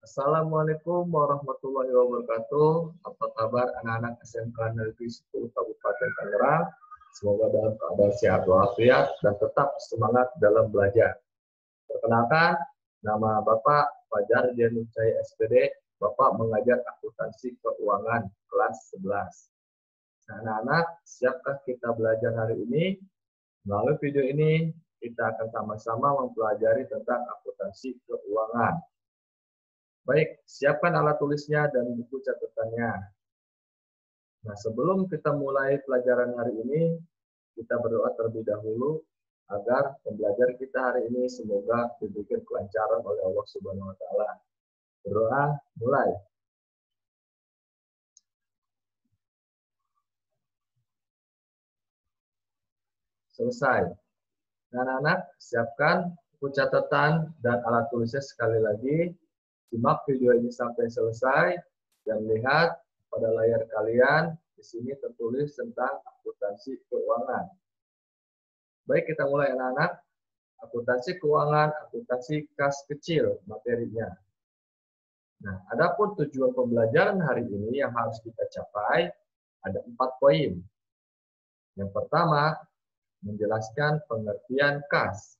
Assalamualaikum warahmatullahi wabarakatuh. Apa kabar anak-anak SMK Negeri 10 Kabupaten Tangerang? Semoga dalam keadaan sehat walafiat dan tetap semangat dalam belajar. Perkenalkan, nama Bapak Fajar Dianucaya SPD. Bapak mengajar akuntansi keuangan kelas 11. Nah, anak-anak, siapkah kita belajar hari ini? Melalui video ini, kita akan sama-sama mempelajari tentang akuntansi keuangan. Baik, siapkan alat tulisnya dan buku catatannya. Nah, sebelum kita mulai pelajaran hari ini, kita berdoa terlebih dahulu agar pembelajaran kita hari ini semoga diberikan kelancaran oleh Allah Subhanahu wa taala. Berdoa, mulai. Selesai. Nah, anak-anak, siapkan buku catatan dan alat tulisnya sekali lagi. Simak video ini sampai selesai dan lihat pada layar kalian di sini tertulis tentang akuntansi keuangan. Baik, kita mulai anak-anak. Akuntansi keuangan, akuntansi kas kecil materinya. Nah, adapun tujuan pembelajaran hari ini yang harus kita capai ada 4 poin. Yang pertama, menjelaskan pengertian kas.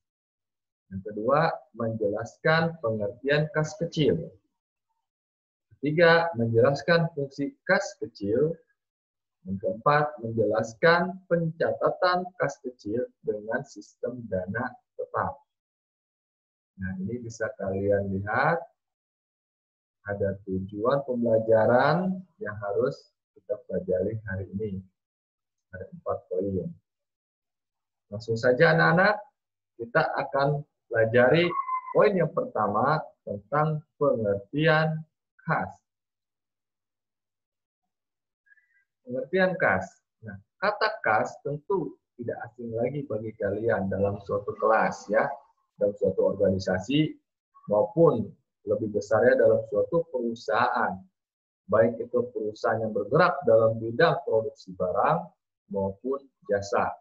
Yang kedua, menjelaskan pengertian kas kecil. Ketiga, menjelaskan fungsi kas kecil. Yang keempat, menjelaskan pencatatan kas kecil dengan sistem dana tetap. Nah, ini bisa kalian lihat ada tujuan pembelajaran yang harus kita pelajari hari ini. Ada 4 poin. Langsung saja anak-anak, kita akan pelajari poin yang pertama tentang pengertian kas. Pengertian kas. Nah, kata kas tentu tidak asing lagi bagi kalian dalam suatu kelas ya, dalam suatu organisasi maupun lebih besarnya dalam suatu perusahaan. Baik itu perusahaan yang bergerak dalam bidang produksi barang maupun jasa.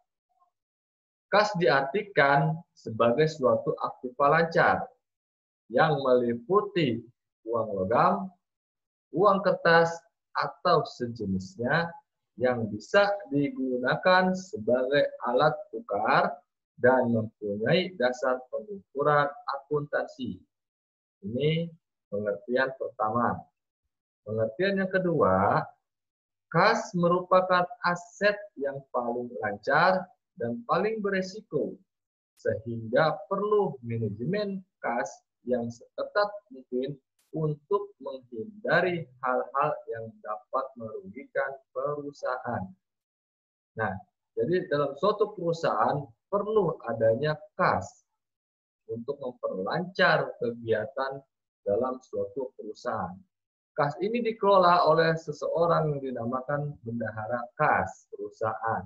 Kas diartikan sebagai suatu aktiva lancar yang meliputi uang logam, uang kertas, atau sejenisnya yang bisa digunakan sebagai alat tukar dan mempunyai dasar pengukuran akuntansi. Ini pengertian pertama. Pengertian yang kedua, kas merupakan aset yang paling lancar dan paling beresiko, sehingga perlu manajemen kas yang seketat mungkin untuk menghindari hal-hal yang dapat merugikan perusahaan. Nah, jadi dalam suatu perusahaan perlu adanya kas untuk memperlancar kegiatan dalam suatu perusahaan. Kas ini dikelola oleh seseorang yang dinamakan bendahara kas perusahaan.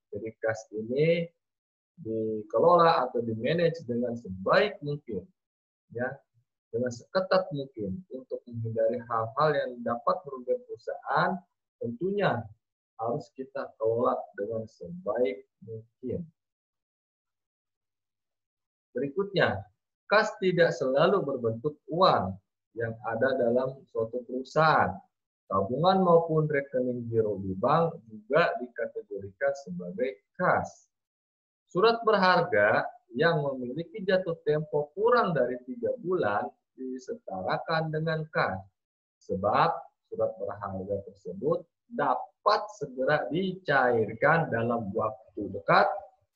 Jadi kas ini dikelola atau dimanage dengan sebaik mungkin, ya, dengan seketat mungkin untuk menghindari hal-hal yang dapat merugikan perusahaan. Tentunya harus kita kelola dengan sebaik mungkin. Berikutnya, kas tidak selalu berbentuk uang yang ada dalam suatu perusahaan. Tabungan maupun rekening giro di bank juga dikategorikan sebagai kas. Surat berharga yang memiliki jatuh tempo kurang dari 3 bulan disetarakan dengan kas. Sebab surat berharga tersebut dapat segera dicairkan dalam waktu dekat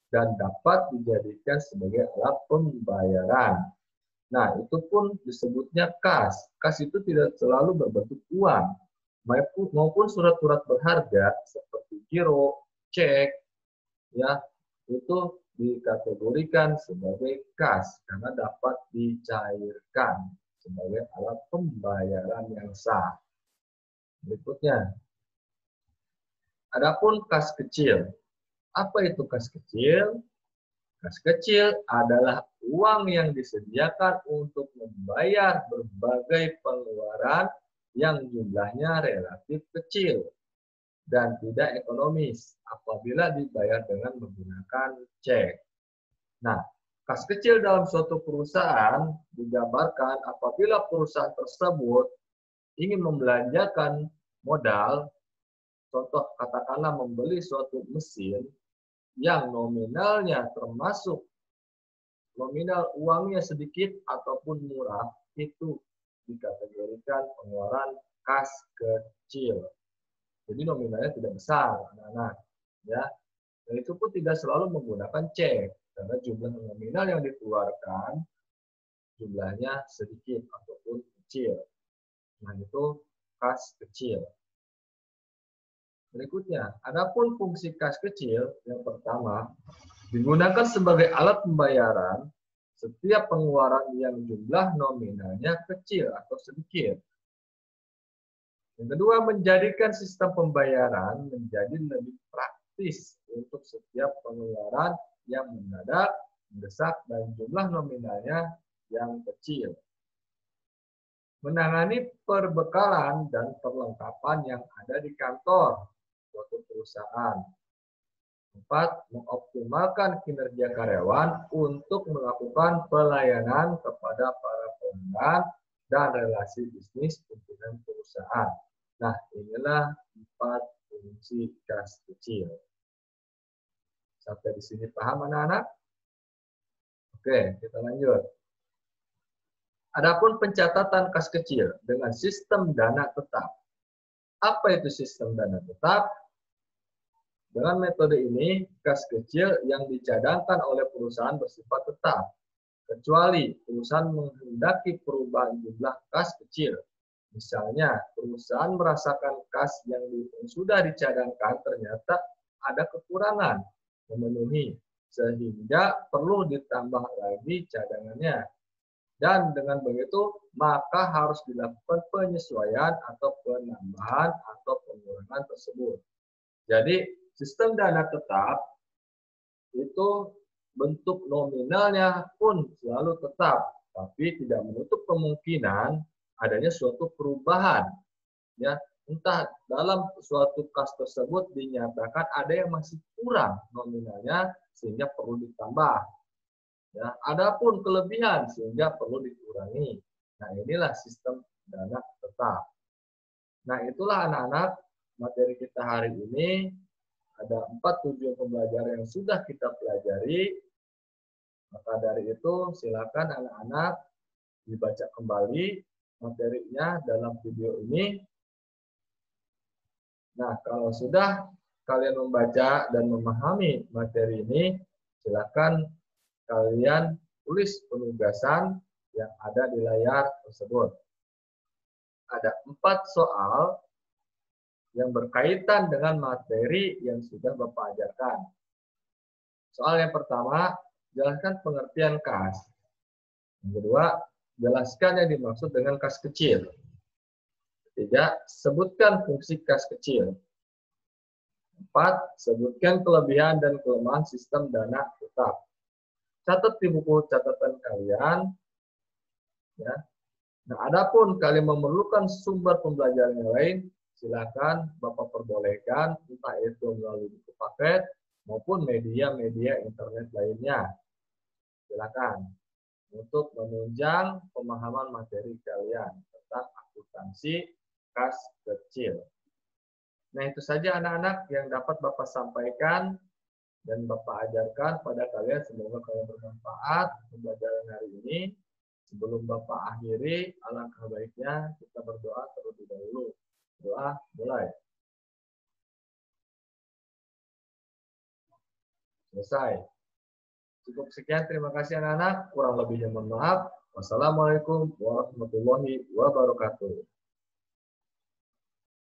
dan dapat dijadikan sebagai alat pembayaran. Nah, itu pun disebutnya kas. Kas itu tidak selalu berbentuk uang, maupun surat-surat berharga seperti giro, cek, ya, itu dikategorikan sebagai kas karena dapat dicairkan sebagai alat pembayaran yang sah. Berikutnya, adapun kas kecil. Apa itu kas kecil? Kas kecil adalah uang yang disediakan untuk membayar berbagai pengeluaran yang jumlahnya relatif kecil dan tidak ekonomis apabila dibayar dengan menggunakan cek. Nah, Kas kecil dalam suatu perusahaan digambarkan apabila perusahaan tersebut ingin membelanjakan modal, contoh katakanlah membeli suatu mesin yang nominalnya termasuk nominal uangnya sedikit ataupun murah, itu dikategorikan pengeluaran kas kecil. Jadi nominalnya tidak besar, anak-anak. Ya, dan itu pun tidak selalu menggunakan cek, karena jumlah nominal yang dikeluarkan jumlahnya sedikit ataupun kecil. Nah, itu kas kecil. Berikutnya, adapun fungsi kas kecil yang pertama, digunakan sebagai alat pembayaran setiap pengeluaran yang jumlah nominalnya kecil atau sedikit. Yang kedua, menjadikan sistem pembayaran menjadi lebih praktis untuk setiap pengeluaran yang mendadak, mendesak, dan jumlah nominalnya yang kecil. Menangani perbekalan dan perlengkapan yang ada di kantor suatu perusahaan. 4. Mengoptimalkan kinerja karyawan untuk melakukan pelayanan kepada para pelanggan dan relasi bisnis pimpinan perusahaan. Nah, inilah 4 fungsi kas kecil. Sampai di sini paham anak-anak? Oke, kita lanjut. Adapun pencatatan kas kecil dengan sistem dana tetap. Apa itu sistem dana tetap? Dengan metode ini, kas kecil yang dicadangkan oleh perusahaan bersifat tetap, kecuali perusahaan menghendaki perubahan jumlah kas kecil. Misalnya, perusahaan merasakan kas yang sudah dicadangkan ternyata ada kekurangan memenuhi, sehingga perlu ditambah lagi cadangannya. Dan dengan begitu, maka harus dilakukan penyesuaian atau penambahan atau pengurangan tersebut. Jadi, sistem dana tetap itu bentuk nominalnya pun selalu tetap, tapi tidak menutup kemungkinan adanya suatu perubahan. Ya, entah dalam suatu kas tersebut dinyatakan ada yang masih kurang nominalnya sehingga perlu ditambah. Ya, adapun kelebihan sehingga perlu dikurangi. Nah, inilah sistem dana tetap. Nah, itulah anak-anak materi kita hari ini. Ada 4 tujuan pembelajaran yang sudah kita pelajari. Maka dari itu, silakan anak-anak dibaca kembali materinya dalam video ini. Nah, kalau sudah kalian membaca dan memahami materi ini, silakan kalian tulis penugasan yang ada di layar tersebut. Ada 4 soal yang berkaitan dengan materi yang sudah Bapak ajarkan. Soal yang pertama, jelaskan pengertian kas. Yang kedua, jelaskan yang dimaksud dengan kas kecil. Ketiga, sebutkan fungsi kas kecil. 4, sebutkan kelebihan dan kelemahan sistem dana tetap. Catat di buku catatan kalian. Ya. Nah, adapun kalian memerlukan sumber pembelajaran yang lain, silakan Bapak perbolehkan, entah itu melalui buku paket maupun media-media internet lainnya. Silakan untuk menunjang pemahaman materi kalian tentang akuntansi kas kecil. Nah, itu saja anak-anak yang dapat Bapak sampaikan dan Bapak ajarkan pada kalian. Semoga kalian bermanfaat pembelajaran hari ini. Sebelum Bapak akhiri, alangkah baiknya kita berdoa terlebih dahulu. Doa mulai. Selesai. Cukup sekian, terima kasih anak-anak. Kurang lebihnya mohon maaf. Wassalamualaikum warahmatullahi wabarakatuh.